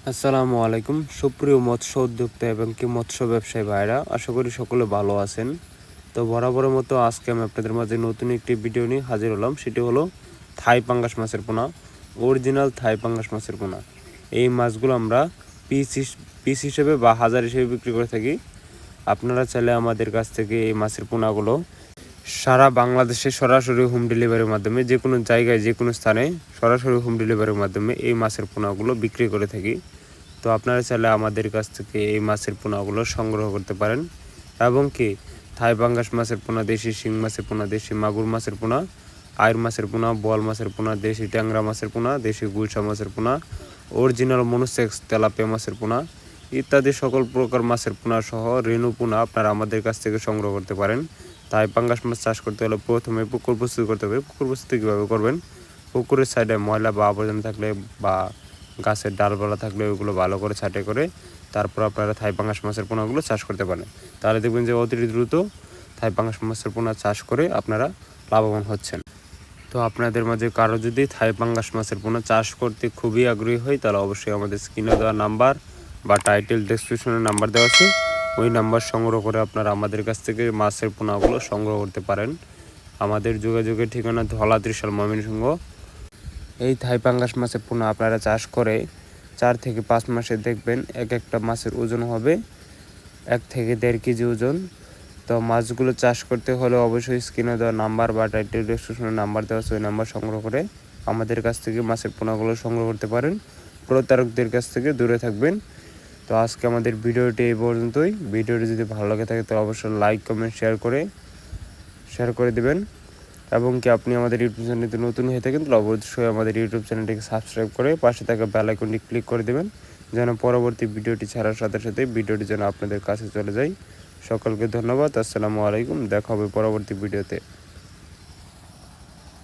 আসসালামু আলাইকুম সুপ্রিয় মৎস্য উদ্যোক্তা এবং কি মৎস্য ব্যবসায়ী ভাইরা, আশা করি সকলে ভালো আছেন। তো বরাবরের মতো আজকে আমি আপনাদের মাঝে নতুন একটি ভিডিও নিয়ে হাজির হলাম। সেটি হলো থাই পাঙ্গাস মাছের পোনা, অরিজিনাল থাই পাঙ্গাস মাছের পোনা। এই মাছগুলো আমরা পিস হিসেবে বা হাজার হিসেবে বিক্রি করে থাকি। আপনারা চাইলে আমাদের কাছ থেকে এই মাছের পোনাগুলো সারা বাংলাদেশে সরাসরি হোম ডেলিভারির মাধ্যমে যে কোনো জায়গায় যে কোনো স্থানে সরাসরি হোম ডেলিভারির মাধ্যমে এই মাছের পোনাগুলো বিক্রি করে থাকি। তো আপনারা চাইলে আমাদের কাছ থেকে এই মাছের পোনাগুলো সংগ্রহ করতে পারেন এবং কি থাই পাঙ্গাস মাছের পোনা, দেশি শিং মাছের পোনা, দেশি মাগুর মাছের পোনা, আইর মাছের পোনা, বোয়াল মাছের পোনা, দেশি ট্যাংরা মাছের পোনা, দেশি গুলশা মাছের পোনা, অরিজিনাল মনোসেক্স তেলাপিয়া মাছের পোনা ইত্যাদি সকল প্রকার মাছের পোনা সহ রেণু পোনা আপনারা আমাদের কাছ থেকে সংগ্রহ করতে পারেন। তাই পাঙ্গাস মাছ চাষ করতে হলে প্রথমে পুকুর প্রস্তুত করতে হবে। পুকুর প্রস্তুতি কীভাবে করবেন? পুকুরের সাইডে ময়লা বা আবর্জনা থাকলে বা গাছের ডালপালা থাকলে ওইগুলো ভালো করে ছাঁটে করে তারপর আপনারা থাই পাঙ্গাস মাছের পোনাগুলো চাষ করতে পারেন। তাহলে দেখবেন যে অতি দ্রুত থাই পাঙ্গাস মাছের পোনা চাষ করে আপনারা লাভবান হচ্ছেন। তো আপনাদের মাঝে কারো যদি থাই পাঙ্গাস মাছের পোনা চাষ করতে খুবই আগ্রহী হয়, তাহলে অবশ্যই আমাদের স্ক্রিনে দেওয়া নাম্বার বা টাইটেল ডেসক্রিপশনে নাম্বার দেওয়া আছে, ওই নাম্বার সংগ্রহ করে আপনারা আমাদের কাছ থেকে মাছের পোনাগুলো সংগ্রহ করতে পারেন। আমাদের যোগাযোগের ঠিকানা ধলা ত্রিশাল ময়মনসিংহ। এই থাই পাঙ্গাস মাছের পোনা আপনারা চাষ করে 4 থেকে 5 মাসে দেখবেন এক একটা মাছের ওজন হবে 1 থেকে 1.5 কেজি ওজন। তো মাছগুলো চাষ করতে হলে অবশ্যই স্ক্রিনে দেওয়া নাম্বার বা টাইটেল ডেসক্রিপশনে নাম্বার দেওয়া আছে, ওই নাম্বার সংগ্রহ করে আমাদের কাছ থেকে মাছের পোনাগুলো সংগ্রহ করতে পারেন। প্রতারকদের কাছ থেকে দূরে থাকবেন। তো আজকে আমাদের ভিডিওটি এই পর্যন্তই। ভিডিওটি যদি ভালো লাগে থাকে তো অবশ্যই লাইক কমেন্ট শেয়ার করে দেবেন এবং কি আপনি আমাদের ইউটিউব চ্যানেলটি নতুন হয়ে থাকেন তাহলে অবশ্যই আমাদের ইউটিউব চ্যানেলটিকে সাবস্ক্রাইব করে পাশে থাকা বেল আইকনটি ক্লিক করে দেবেন, যেন পরবর্তী ভিডিওটি ছাড়ার সাথে সাথে ভিডিওটি যেন আপনাদের কাছে চলে যায়। সকলকে ধন্যবাদ। আসসালামু আলাইকুম। দেখা হবে পরবর্তী ভিডিওতে।